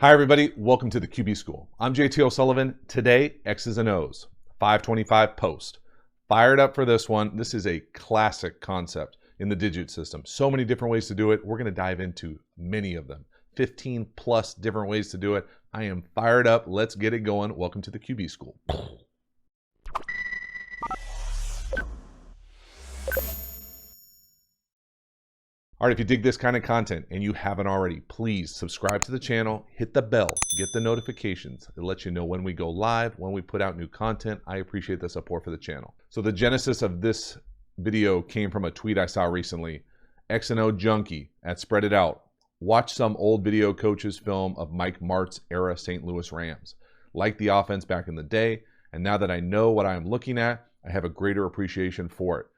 Hi everybody, welcome to the QB School. I'm JT O'Sullivan. Today, X's and O's, 525 post. Fired up for this one. This is a classic concept in the digit system. So many different ways to do it. We're going to dive into many of them. 15 plus different ways to do it. I am fired up. Let's get it going. Welcome to the QB School. All right, if you dig this kind of content and you haven't already, please subscribe to the channel, hit the bell, get the notifications. It lets you know when we go live, when we put out new content. I appreciate the support for the channel. So the genesis of this video came from a tweet I saw recently. X&O Junkie at Spread It Out. Watch some old video coaches film of Mike Martz era St. Louis Rams. Like the offense back in the day, and now that I know what I'm looking at, I have a greater appreciation for it.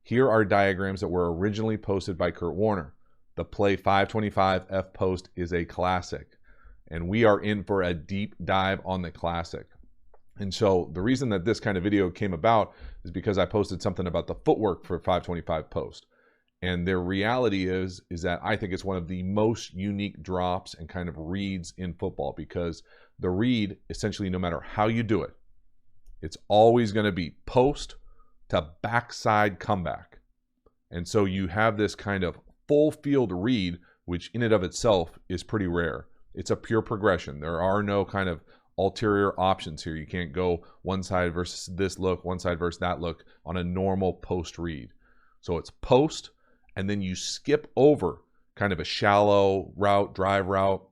Here are diagrams that were originally posted by Kurt Warner. The play 525 F post is a classic, and we are in for a deep dive on the classic. And so the reason that this kind of video came about is because I posted something about the footwork for 525 post. And the reality is that I think it's one of the most unique drops and kind of reads in football, because the read, essentially, no matter how you do it, it's always going to be post to backside comeback. And so you have this kind of full field read, which in and of itself is pretty rare. It's a pure progression. There are no kind of ulterior options here. You can't go one side versus this look, one side versus that look on a normal post read. So it's post, and then you skip over kind of a shallow route, drive route,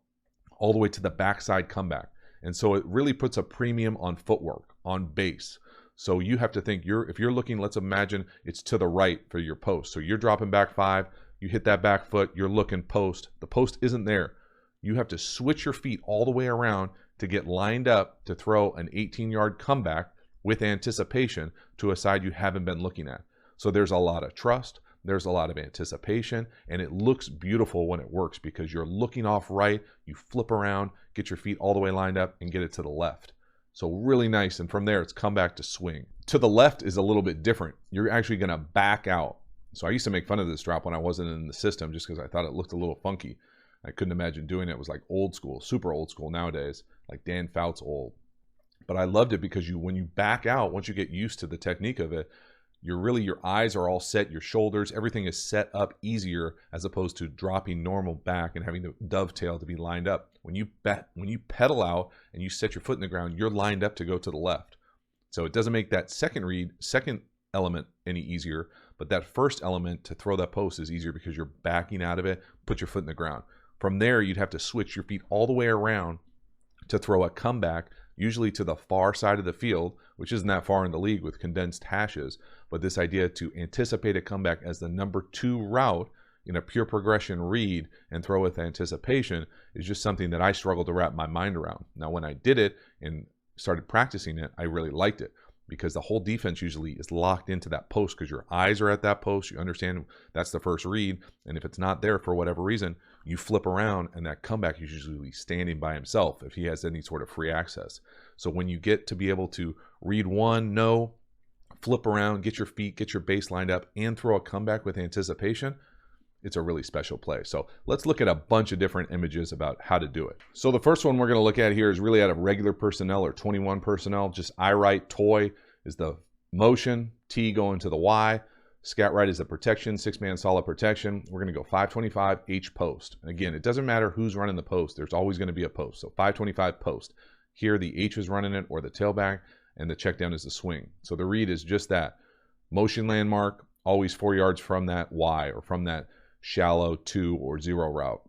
all the way to the backside comeback. And so it really puts a premium on footwork, on base. So you have to think, if you're looking, let's imagine it's to the right for your post. So you're dropping back 5, you hit that back foot, you're looking post. The post isn't there. You have to switch your feet all the way around to get lined up to throw an 18-yard comeback with anticipation to a side you haven't been looking at. So there's a lot of trust, there's a lot of anticipation, and it looks beautiful when it works because you're looking off right, you flip around, get your feet all the way lined up, and get it to the left. So really nice, and from there it's come back to swing. To the left is a little bit different. You're actually going to back out. So I used to make fun of this drop when I wasn't in the system just because I thought it looked a little funky. I couldn't imagine doing it. It was like old school, super old school nowadays, like Dan Fouts old. But I loved it because when you back out, once you get used to the technique of it, your eyes are all set, your shoulders, everything is set up easier as opposed to dropping normal back and having to dovetail to be lined up. When you pedal out and you set your foot in the ground, you're lined up to go to the left. So it doesn't make that second element any easier, but that first element to throw that post is easier because you're backing out of it, put your foot in the ground. From there, you'd have to switch your feet all the way around to throw a comeback, usually to the far side of the field, which isn't that far in the league with condensed hashes. But this idea to anticipate a comeback as the number 2 route in a pure progression read and throw with anticipation is just something that I struggled to wrap my mind around. Now, when I did it and started practicing it, I really liked it because the whole defense usually is locked into that post because your eyes are at that post. You understand that's the first read. And if it's not there for whatever reason, you flip around and that comeback is usually standing by himself if he has any sort of free access. So when you get to be able to read one, no, flip around, get your feet, get your base lined up, and throw a comeback with anticipation, it's a really special play. So let's look at a bunch of different images about how to do it. So the first one we're going to look at here is really out of regular personnel or 21 personnel. Just I right, toy is the motion, T going to the Y, scat right is the protection, 6-man solid protection. We're going to go 525 H post. Again, it doesn't matter who's running the post. There's always going to be a post. So 525 post. Here the H is running it, or the tailback, and the check down is the swing. So the read is just that. Motion landmark, always 4 yards from that Y or from that shallow 2 or 0 route.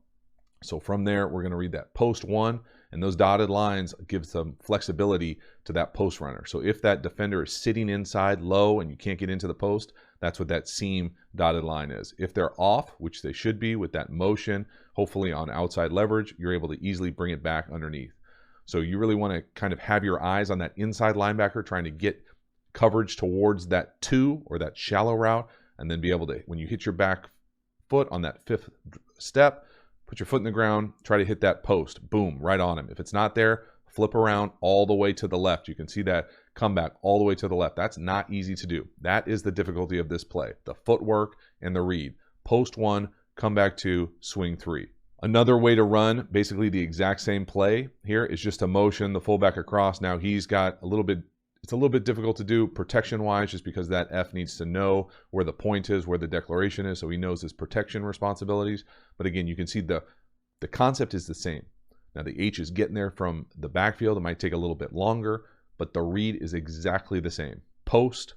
So from there, we're going to read that post 1, and those dotted lines give some flexibility to that post runner. So if that defender is sitting inside low and you can't get into the post, that's what that seam dotted line is. If they're off, which they should be with that motion, hopefully on outside leverage, you're able to easily bring it back underneath. So you really want to kind of have your eyes on that inside linebacker trying to get coverage towards that 2 or that shallow route, and then be able to, when you hit your back foot on that 5th step, put your foot in the ground, try to hit that post, boom, right on him. If it's not there, flip around all the way to the left. You can see that comeback all the way to the left. That's not easy to do. That is the difficulty of this play, the footwork and the read. Post 1, comeback 2, swing 3. Another way to run basically the exact same play here is just to motion the fullback across. Now he's got a little bit, it's a little bit difficult to do protection-wise just because that F needs to know where the point is, where the declaration is, so he knows his protection responsibilities. But again, you can see the concept is the same. Now the H is getting there from the backfield. It might take a little bit longer, but the read is exactly the same. Post,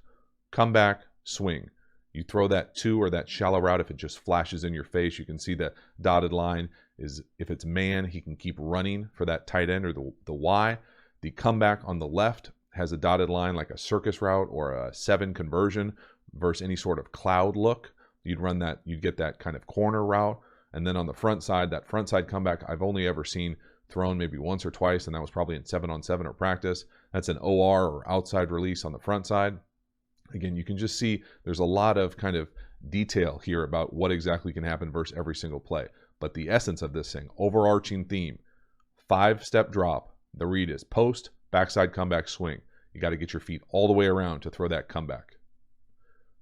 come back, swing. You throw that 2 or that shallow route, if it just flashes in your face, you can see the dotted line is, if it's man, he can keep running for that tight end or the Y. The comeback on the left has a dotted line like a circus route or a 7 conversion versus any sort of cloud look. You'd run that, you'd get that kind of corner route. And then on the front side, that front side comeback, I've only ever seen thrown maybe once or twice, and that was probably in 7-on-7 or practice. That's an OR or outside release on the front side. Again, you can just see there's a lot of kind of detail here about what exactly can happen versus every single play. But the essence of this thing, overarching theme, 5-step drop. The read is post, backside comeback, swing. You got to get your feet all the way around to throw that comeback.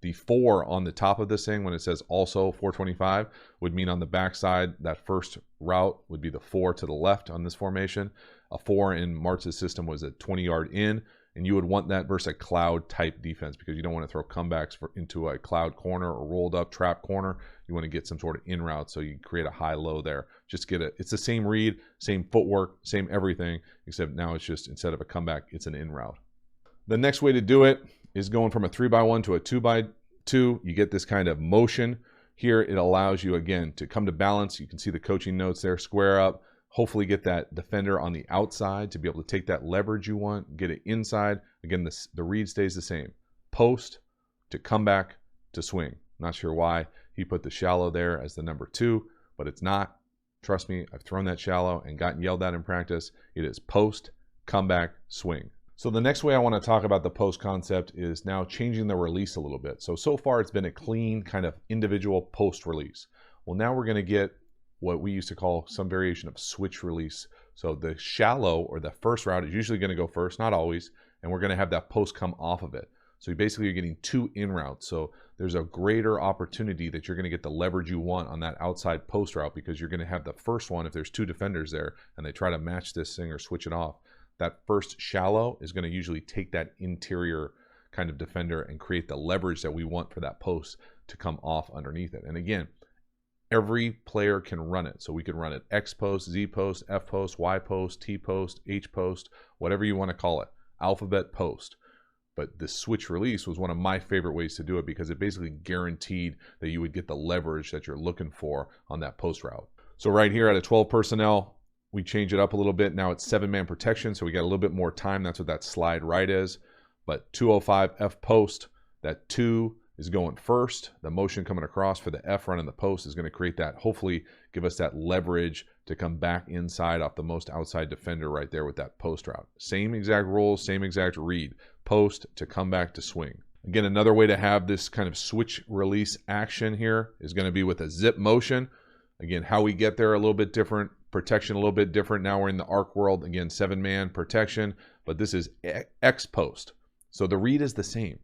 The 4 on the top of this thing, when it says also 425, would mean on the backside, that first route would be the 4 to the left on this formation. A 4 in Martz's system was a 20-yard in. And you would want that versus a cloud type defense because you don't want to throw comebacks into a cloud corner or rolled up trap corner. You want to get some sort of in route so you create a high-low there. Just get it. It's the same read, same footwork, same everything, except now it's just instead of a comeback, it's an in route. The next way to do it is going from a 3x1 to a 2x2. You get this kind of motion. Here it allows you, again, to come to balance. You can see the coaching notes there, square up. Hopefully get that defender on the outside to be able to take that leverage you want, get it inside. Again, the read stays the same. Post to come back to swing. Not sure why he put the shallow there as the number 2, but it's not. Trust me, I've thrown that shallow and gotten yelled at in practice. It is post, come back, swing. So the next way I want to talk about the post concept is now changing the release a little bit. So far it's been a clean kind of individual post release. Well, now we're going to get what we used to call some variation of switch release. So the shallow or the first route is usually going to go first, not always, and we're going to have that post come off of it. So you basically are getting 2 in routes. So there's a greater opportunity that you're going to get the leverage you want on that outside post route because you're going to have the first one, if there's 2 defenders there and they try to match this thing or switch it off, that first shallow is going to usually take that interior kind of defender and create the leverage that we want for that post to come off underneath it. And again, every player can run it. So we can run it X post, Z post, F post, Y post, T post, H post, whatever you want to call it, alphabet post. But the switch release was one of my favorite ways to do it because it basically guaranteed that you would get the leverage that you're looking for on that post route. So right here at a 12 personnel, we change it up a little bit. Now it's 7-man protection, so we got a little bit more time. That's what that slide right is. But 205 F post, that 2 is going first. The motion coming across for the F running the post is going to create that, hopefully give us that leverage to come back inside off the most outside defender right there with that post route. Same exact rules, same exact read. Post to come back to swing. Again, another way to have this kind of switch release action here is going to be with a zip motion. Again, how we get there a little bit different. Protection a little bit different. Now we're in the arc world. Again, 7-man protection, but this is X post. So the read is the same.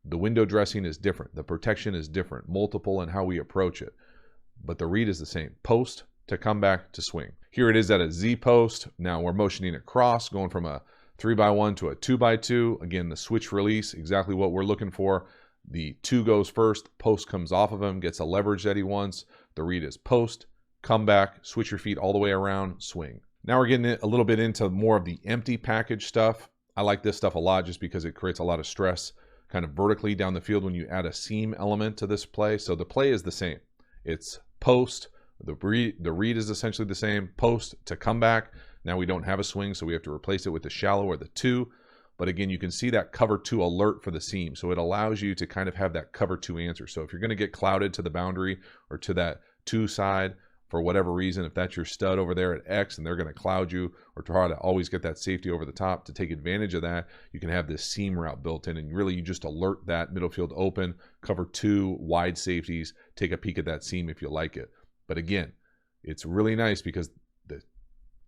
The window dressing is different. The protection is different, multiple in how we approach it. But the read is the same. Post to come back to swing. Here it is at a Z post. Now we're motioning across, going from a 3x1 to a 2x2. Again, the switch release, exactly what we're looking for. The 2 goes first, post comes off of him, gets a leverage that he wants. The read is post, come back, switch your feet all the way around, swing. Now we're getting a little bit into more of the empty package stuff. I like this stuff a lot just because it creates a lot of stress kind of vertically down the field when you add a seam element to this play. So the play is the same. It's post, the read is essentially the same, post to come back. Now we don't have a swing, so we have to replace it with the shallow or the 2. But again, you can see that cover 2 alert for the seam. So it allows you to kind of have that cover 2 answer. So if you're going to get clouded to the boundary or to that 2 side, for whatever reason, if that's your stud over there at X and they're going to cloud you or try to always get that safety over the top to take advantage of that, you can have this seam route built in and really you just alert that middle field open, cover 2 wide safeties, take a peek at that seam if you like it. But again, it's really nice because the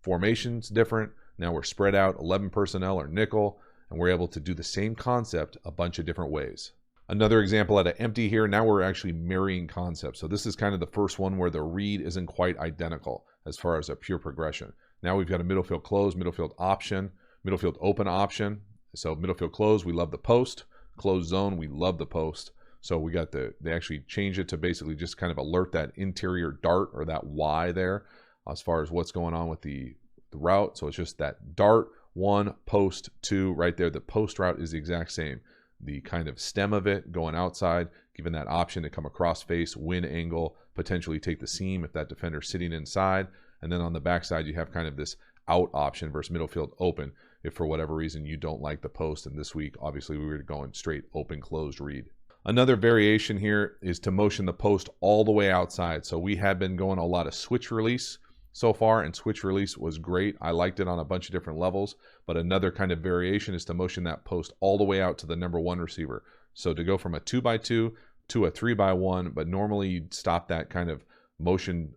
formation's different. Now we're spread out 11 personnel or nickel and we're able to do the same concept a bunch of different ways. Another example at an empty here, now we're actually marrying concepts. So this is kind of the first one where the read isn't quite identical. as far as a pure progression. Now we've got a middle field close, middle field option, middle field open option. So middle field close, we love the post. Closed zone, we love the post. So we got they actually changed it to basically just kind of alert that interior dart or that Y there as far as what's going on with the route. So it's just that dart 1, post 2 right there. The post route is the exact same. The kind of stem of it going outside, given that option to come across face, win angle, potentially take the seam if that defender's sitting inside. And then on the backside, you have kind of this out option versus middle field open if for whatever reason you don't like the post. And this week, obviously, we were going straight open closed read. Another variation here is to motion the post all the way outside. So we have been going a lot of switch release so far, and switch release was great. I liked it on a bunch of different levels, but another kind of variation is to motion that post all the way out to the number 1 receiver. So to go from a 2x2 to a 3x1, but normally you'd stop that kind of motion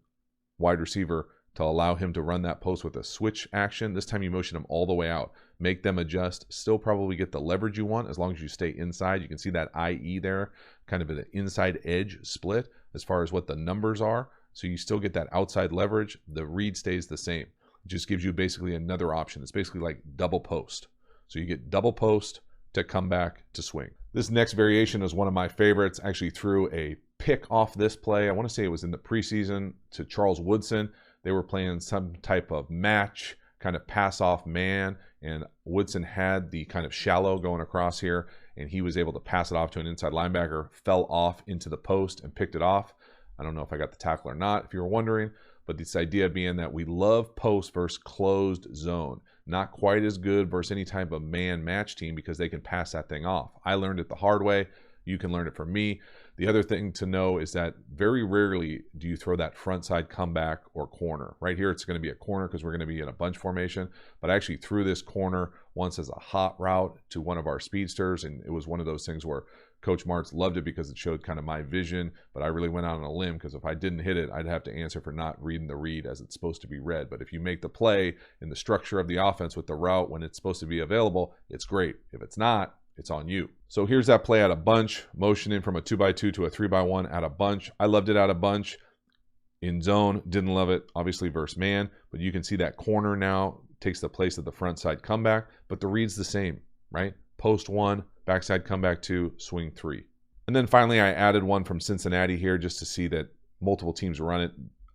wide receiver to allow him to run that post with a switch action. This time you motion them all the way out, make them adjust, still probably get the leverage you want as long as you stay inside. You can see that IE there, kind of an inside edge split as far as what the numbers are. So you still get that outside leverage. The read stays the same. It just gives you basically another option. It's basically like double post. So you get double post to come back to swing. This next variation is one of my favorites. I actually threw a pick off this play. I want to say it was in the preseason to Charles Woodson. They were playing some type of match, kind of pass off man, and Woodson had the kind of shallow going across here, and he was able to pass it off to an inside linebacker, fell off into the post and picked it off. I don't know if I got the tackle or not, if you were wondering, but this idea being that we love post versus closed zone. Not quite as good versus any type of man match team because they can pass that thing off. I learned it the hard way. You can learn it from me. The other thing to know is that very rarely do you throw that front side comeback or corner. Right here, it's going to be a corner because we're going to be in a bunch formation. But I actually threw this corner once as a hot route to one of our speedsters, and it was one of those things where Coach Martz loved it because it showed kind of my vision, but I really went out on a limb because if I didn't hit it, I'd have to answer for not reading the read as it's supposed to be read. But if you make the play in the structure of the offense with the route when it's supposed to be available, it's great. If it's not, it's on you. So here's that play out of bunch, motioning from a 2x2 to a 3x1 out of bunch. I loved it out of bunch. In zone, didn't love it, obviously, versus man. But you can see that corner now takes the place of the front side comeback, but the read's the same, right? Post 1, backside comeback 2, swing 3. And then finally, I added one from Cincinnati here just to see that multiple teams run it.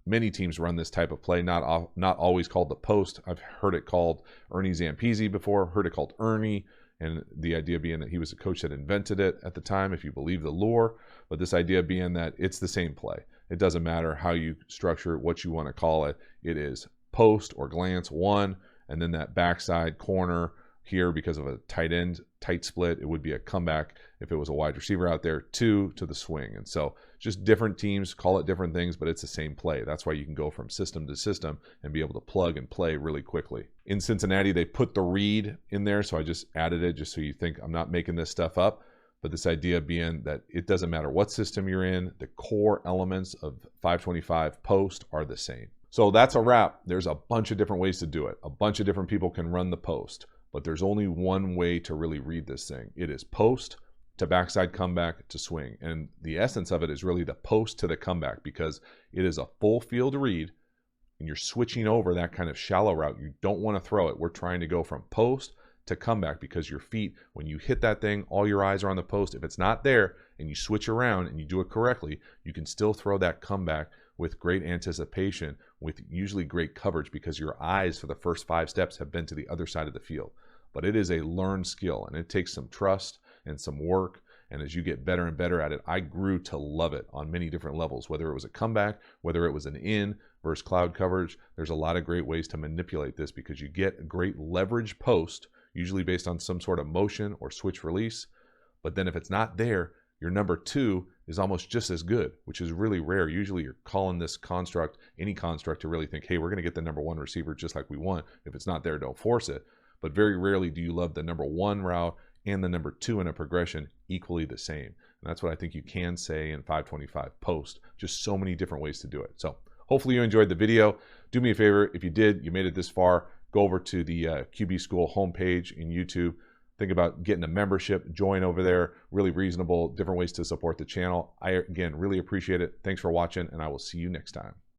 Many teams run this type of play, not always called the post. I've heard it called Ernie Zampese before, heard it called Ernie. And the idea being that he was a coach that invented it at the time, if you believe the lore. But this idea being that it's the same play. It doesn't matter how you structure it, what you want to call it. It is post or glance 1, and then that backside corner here because of a tight end, tight split. It would be a comeback if it was a wide receiver out there, 2 to the swing. And so just different teams call it different things, but it's the same play. That's why you can go from system to system and be able to plug and play really quickly. In Cincinnati, they put the read in there, so I just added it just so you think I'm not making this stuff up. But this idea being that it doesn't matter what system you're in, the core elements of 525 post are the same. So that's a wrap. There's a bunch of different ways to do it. A bunch of different people can run the post, but there's only one way to really read this thing. It is post to backside comeback to swing. And the essence of it is really the post to the comeback because it is a full field read and you're switching over that kind of shallow route. You don't want to throw it. We're trying to go from post to comeback because your feet, when you hit that thing, all your eyes are on the post. If it's not there and you switch around and you do it correctly, you can still throw that comeback with great anticipation, with usually great coverage because your eyes for the first 5 steps have been to the other side of the field. But it is a learned skill and it takes some trust and some work. And as you get better and better at it, I grew to love it on many different levels, whether it was a comeback, whether it was an in versus cloud coverage. There's a lot of great ways to manipulate this because you get a great leverage post, usually based on some sort of motion or switch release. But then if it's not there, your number 2 is almost just as good, which is really rare. Usually you're calling this construct, any construct, to really think, hey, we're going to get the number 1 receiver just like we want. If it's not there, don't force it. But very rarely do you love the number 1 route and the number 2 in a progression equally the same. And that's what I think you can say in 525 post. Just so many different ways to do it. So hopefully you enjoyed the video. Do me a favor, if you did, you made it this far, go over to the QB School homepage in YouTube. Think about getting a membership, join over there. Really reasonable, different ways to support the channel. I, again, really appreciate it. Thanks for watching, and I will see you next time.